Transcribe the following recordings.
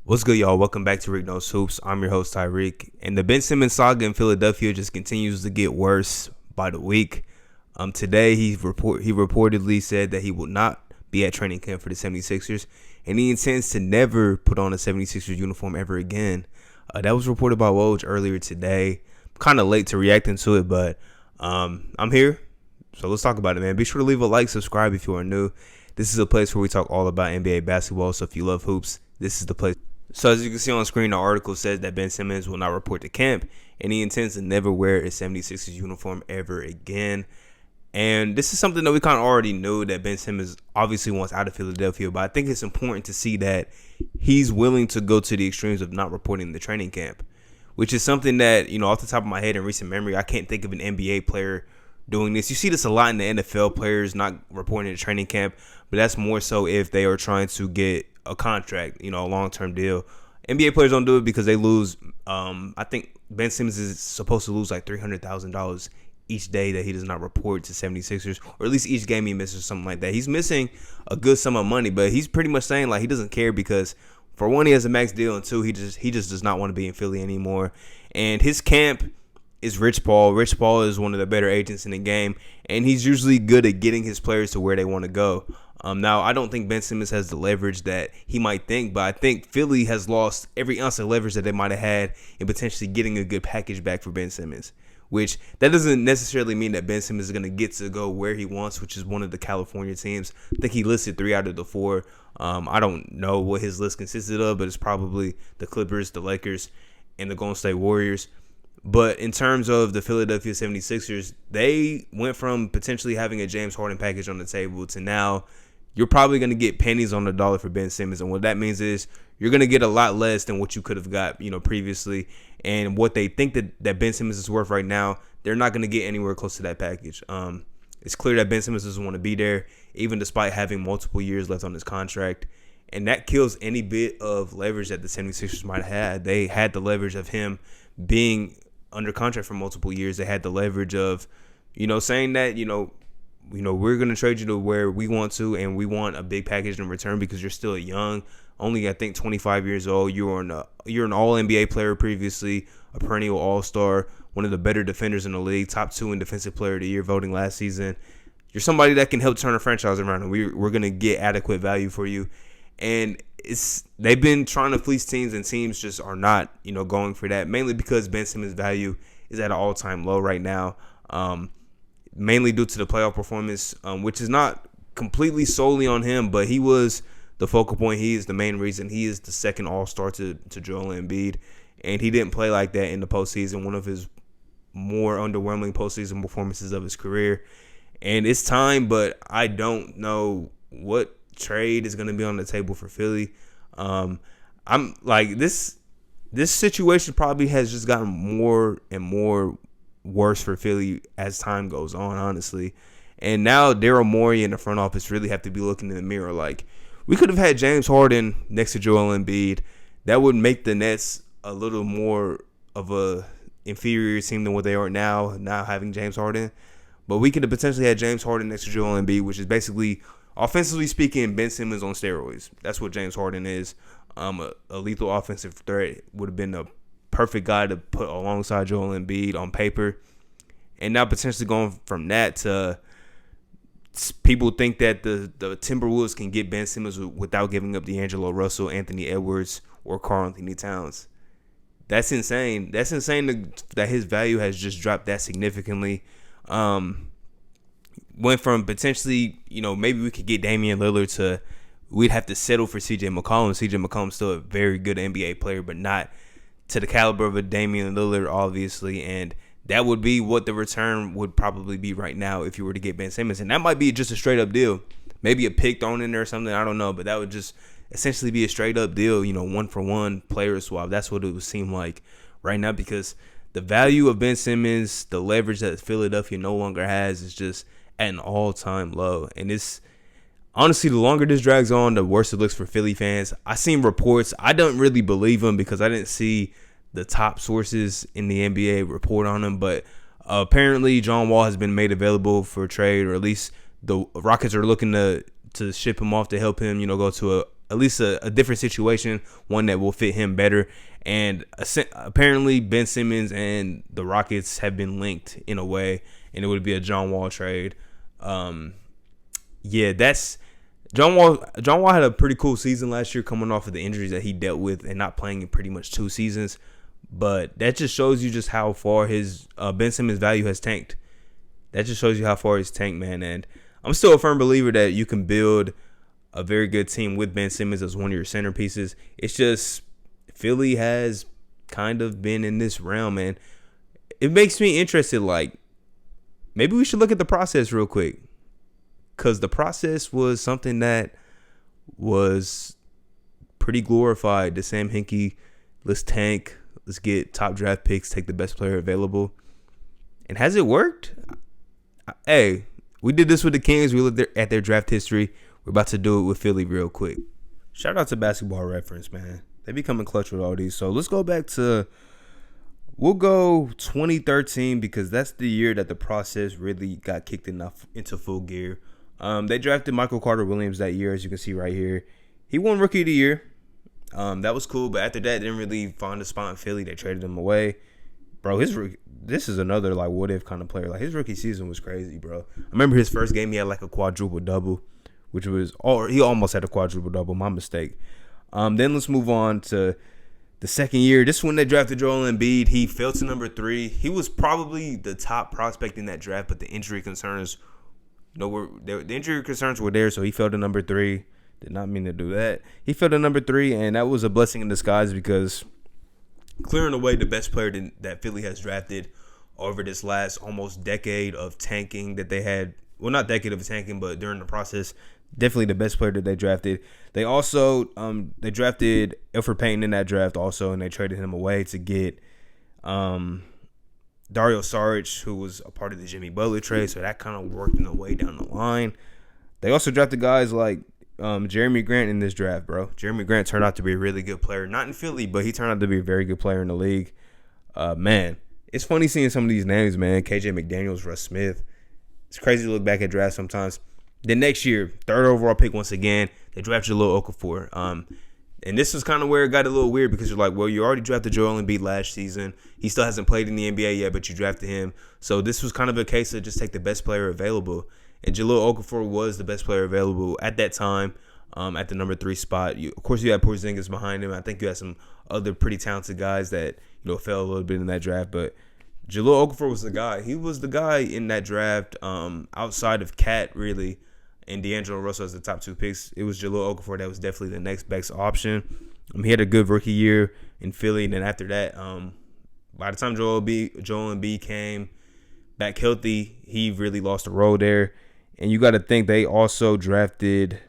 What's good, y'all? Welcome back to Rick Knows Hoops. I'm your host, Tyreek. And the Ben Simmons saga in Philadelphia just continues to get worse by the week. Today, he reportedly said that he will not be at training camp for the 76ers, and he intends to never put on a 76ers uniform ever again. That was reported by Woj earlier today. Kind of late to reacting to it, but I'm here. So let's talk about it, man. Be sure to leave a like, subscribe if you are new. This is a place where we talk all about NBA basketball, so if you love hoops, this is the place. So as you can see on screen, the article says that Ben Simmons will not report to camp, and he intends to never wear a 76ers uniform ever again. And this is something that we kind of already knew, that Ben Simmons obviously wants out of Philadelphia, but I think it's important to see that he's willing to go to the extremes of not reporting the training camp, which is something that, off the top of my head in recent memory, I can't think of an NBA player doing this. You see this a lot in the NFL, players not reporting to training camp, but that's more so if they are trying to get a contract, a long-term deal. NBA players don't do it because they lose. I think Ben Simmons is supposed to lose like $300,000 each day that he does not report to 76ers, or at least each game he misses or something like that. He's missing a good sum of money, but he's pretty much saying like he doesn't care because, for one, he has a max deal, and two, he just does not want to be in Philly anymore. And his camp is Rich Paul. Rich Paul is one of the better agents in the game, and he's usually good at getting his players to where they want to go. Now, I don't think Ben Simmons has the leverage that he might think, but I think Philly has lost every ounce of leverage that they might have had in potentially getting a good package back for Ben Simmons, which that doesn't necessarily mean that Ben Simmons is going to get to go where he wants, which is one of the California teams. I think he listed 3 out of the 4. I don't know what his list consisted of, but it's probably the Clippers, the Lakers, and the Golden State Warriors. But in terms of the Philadelphia 76ers, they went from potentially having a James Harden package on the table to now you're probably going to get pennies on the dollar for Ben Simmons. And what that means is you're going to get a lot less than what you could have got, previously. And what they think that Ben Simmons is worth right now, they're not going to get anywhere close to that package. It's clear that Ben Simmons doesn't want to be there, even despite having multiple years left on his contract. And that kills any bit of leverage that the 76ers might have had. They had the leverage of him being under contract for multiple years. They had the leverage of, saying that, we're going to trade you to where we want to, and we want a big package in return because you're still young, only I think 25 years old. You're an all NBA player previously, a perennial all-star, one of the better defenders in the league, top 2 in defensive player of the year voting last season. You're somebody that can help turn a franchise around, and we're going to get adequate value for you. And they've been trying to fleece teams, and teams just are not, going for that, mainly because Ben Simmons' value is at an all-time low right now. Mainly due to the playoff performance, which is not completely solely on him, but he was the focal point. He is the main reason. He is the second all-star to Joel Embiid, and he didn't play like that in the postseason, one of his more underwhelming postseason performances of his career. And it's time, but I don't know what trade is going to be on the table for Philly. I'm like, this situation probably has just gotten more and more worse for Philly as time goes on, honestly. And now Daryl Morey in the front office really have to be looking in the mirror like, we could have had James Harden next to Joel Embiid. That would make the Nets a little more of a inferior team than what they are now having James Harden. But we could have potentially had James Harden next to Joel Embiid, which is basically, offensively speaking, Ben Simmons on steroids. That's what James Harden is. A lethal offensive threat. Would have been a perfect guy to put alongside Joel Embiid on paper. And now potentially going from that to people think that the Timberwolves can get Ben Simmons without giving up D'Angelo Russell, Anthony Edwards, or Karl Anthony Towns. That's insane. That's insane that his value has just dropped that significantly. Went from potentially, maybe we could get Damian Lillard to we'd have to settle for CJ McCollum. CJ McCollum's still a very good NBA player, but not to the caliber of a Damian Lillard, obviously. And that would be what the return would probably be right now if you were to get Ben Simmons. And that might be just a straight up deal. Maybe a pick thrown in there or something. I don't know. But that would just essentially be a straight up deal, 1-for-1 player swap. That's what it would seem like right now, because the value of Ben Simmons, the leverage that Philadelphia no longer has, is just at an all-time low. And it's honestly, the longer this drags on, the worse it looks for Philly fans. I seen reports. I don't really believe them because I didn't see the top sources in the NBA report on him. But apparently, John Wall has been made available for trade, or at least the Rockets are looking to ship him off to help him, go to at least a different situation, one that will fit him better. And apparently Ben Simmons and the Rockets have been linked in a way, and it would be a John Wall trade. That's John Wall. John Wall had a pretty cool season last year, coming off of the injuries that he dealt with and not playing in pretty much 2 seasons. But that just shows you just how far his Ben Simmons' value has tanked. That just shows you how far he's tanked, man. And I'm still a firm believer that you can build a very good team with Ben Simmons as one of your centerpieces. It's just Philly has kind of been in this realm, man. It makes me interested, like, maybe we should look at the process real quick. Because the process was something that was pretty glorified. The Sam Hinkie, let's tank, let's get top draft picks, take the best player available. And has it worked? Hey, we did this with the Kings. We looked at their draft history. We're about to do it with Philly real quick. Shout out to Basketball Reference, man. They be coming clutch with all these. So let's go back to, we'll go 2013 because that's the year that the process really got kicked into full gear. They drafted Michael Carter-Williams that year, as you can see right here. He won Rookie of the Year. That was cool, but after that, didn't really find a spot in Philly. They traded him away. Bro, this is another, like, what-if kind of player. Like, his rookie season was crazy, bro. I remember his first game, he had, like, a quadruple-double, which was, or he almost had a quadruple-double, my mistake. Then let's move on to the second year. This is when they drafted Joel Embiid. He fell to number 3. He was probably the top prospect in that draft, but the injury concerns, the injury concerns were there, so he fell to number 3. Did not mean to do that. He fell to number 3, and that was a blessing in disguise because clearing away the best player that Philly has drafted over this last almost decade of tanking that they had. Well, not decade of tanking, but during the process, definitely the best player that they drafted. They also they drafted Elfrid Payton in that draft also, and they traded him away to get Dario Saric, who was a part of the Jimmy Butler trade, so that kind of worked in a way down the line. They also drafted guys like Jeremy Grant in this draft, bro. Jeremy Grant turned out to be a really good player. Not in Philly, but he turned out to be a very good player in the league. Man, it's funny seeing some of these names, man. KJ McDaniels, Russ Smith. It's crazy to look back at drafts sometimes. The next year, 3rd overall pick once again, they drafted Jahlil Okafor. And this is kind of where it got a little weird because you're like, well, you already drafted Joel Embiid last season. He still hasn't played in the NBA yet, but you drafted him. So this was kind of a case of just take the best player available. And Jahlil Okafor was the best player available at that time at the number 3 spot. Of course, you had Porzingis behind him. I think you had some other pretty talented guys that fell a little bit in that draft. But Jahlil Okafor was the guy. He was the guy in that draft outside of Cat, really, and D'Angelo Russell as the top 2 picks. It was Jahlil Okafor that was definitely the next best option. He had a good rookie year in Philly. And then after that, by the time Joel Embiid came back healthy, he really lost the role there. And you got to think they also drafted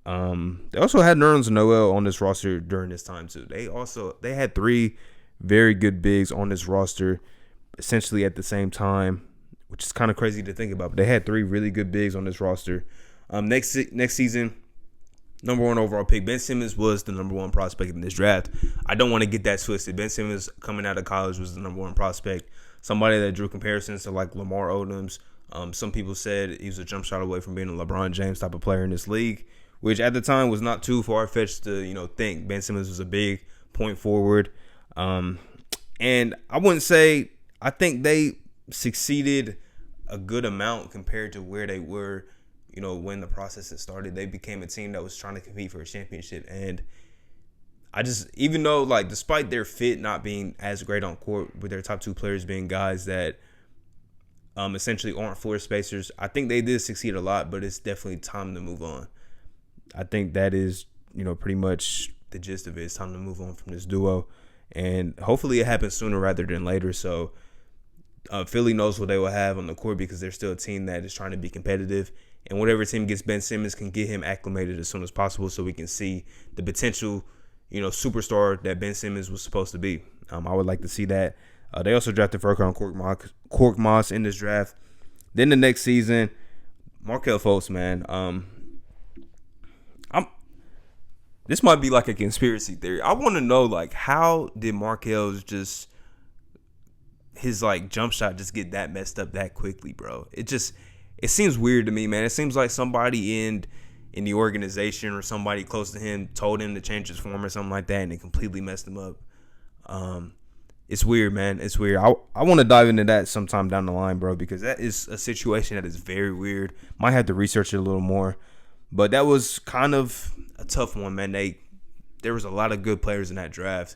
they also had Nerlens Noel on this roster during this time too. They had 3 very good bigs on this roster essentially at the same time, which is kind of crazy to think about. But they had 3 really good bigs on this roster. Next season, number 1 overall pick, Ben Simmons was the number 1 prospect in this draft. I don't want to get that twisted. Ben Simmons coming out of college was the number 1 prospect. Somebody that drew comparisons to like Lamar Odoms. Some people said he was a jump shot away from being a LeBron James type of player in this league, which at the time was not too far-fetched to, think Ben Simmons was a big point forward. And I wouldn't say, I think they succeeded a good amount compared to where they were, when the process had started. They became a team that was trying to compete for a championship. And I just, even though, like, despite their fit not being as great on court, with their top 2 players being guys that essentially aren't floor spacers, I think they did succeed a lot, but it's definitely time to move on. I think that is, pretty much the gist of it. It's time to move on from this duo. And hopefully it happens sooner rather than later. So Philly knows what they will have on the court because they're still a team that is trying to be competitive. And whatever team gets Ben Simmons can get him acclimated as soon as possible so we can see the potential, superstar that Ben Simmons was supposed to be. I would like to see that. They also drafted Furkan Korkmaz in this draft. Then the next season, Markelle Fultz, man. This might be like a conspiracy theory. I want to know, like, how did Markelle's his like jump shot just get that messed up that quickly, bro? It seems weird to me, man. It seems like somebody in in the organization or somebody close to him told him to change his form or something like that, and it completely messed him up. It's weird, man. It's weird. I want to dive into that sometime down the line, bro, because that is a situation that is very weird. Might have to research it a little more, but that was kind of a tough one, man. There was a lot of good players in that draft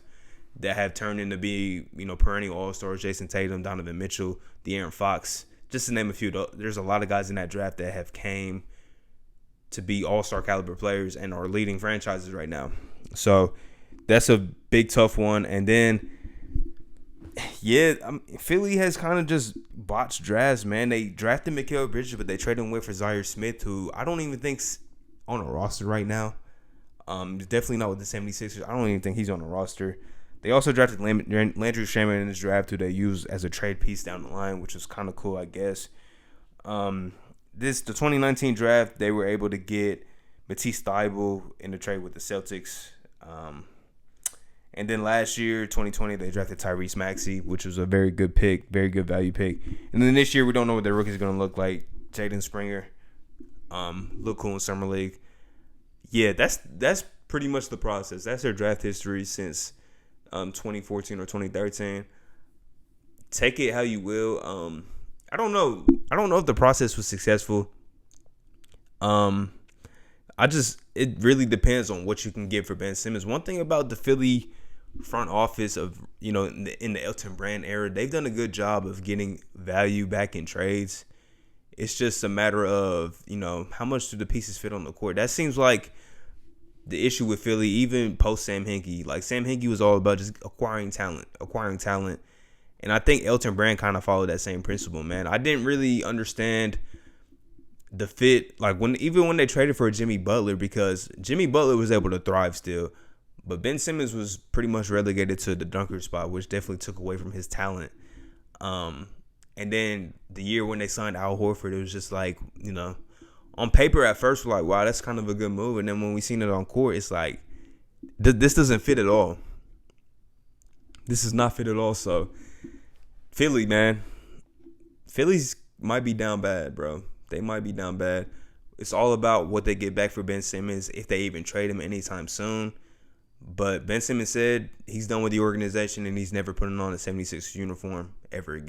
that have turned into be, perennial all-stars. Jason Tatum, Donovan Mitchell, De'Aaron Fox, just to name a few. There's a lot of guys in that draft that have came to be all-star caliber players and are leading franchises right now. So that's a big, tough one. And then, Philly has kind of just botched drafts, man. They drafted Mikal Bridges, but they traded him away for Zaire Smith, who I don't even think's on a roster right now. Definitely not with the 76ers. I don't even think he's on the roster. They also drafted Landry Shamet in this draft, who they used as a trade piece down the line, which was kind of cool, I guess. The 2019 draft, they were able to get Matisse Thybulle in the trade with the Celtics. And then last year, 2020, they drafted Tyrese Maxey, which was a very good pick, very good value pick. And then this year, we don't know what their rookies are going to look like. Jaden Springer, look cool in Summer League. Yeah, that's pretty much the process. That's their draft history since 2014 or 2013. Take it how you will. I don't know if the process was successful. It really depends on what you can get for Ben Simmons. One thing about the Philly front office of, in the Elton Brand era, they've done a good job of getting value back in trades. It's just a matter of, how much do the pieces fit on the court. That seems like the issue with Philly, even post Sam Hinkie. Like, Sam Hinkie was all about just acquiring talent. And I think Elton Brand kind of followed that same principle, man. I didn't really understand the fit, like when they traded for Jimmy Butler, because Jimmy Butler was able to thrive still, but Ben Simmons was pretty much relegated to the dunker spot, which definitely took away from his talent. And then the year when they signed Al Horford, it was just like, on paper at first we're like, wow, that's kind of a good move, and then when we seen it on court, it's like this doesn't fit at all. This does not fit at all. So Philly, man, Philly's might be down bad, bro. They might be down bad. It's all about what they get back for Ben Simmons, if they even trade him anytime soon. But Ben Simmons said he's done with the organization and he's never putting on a 76ers uniform ever again.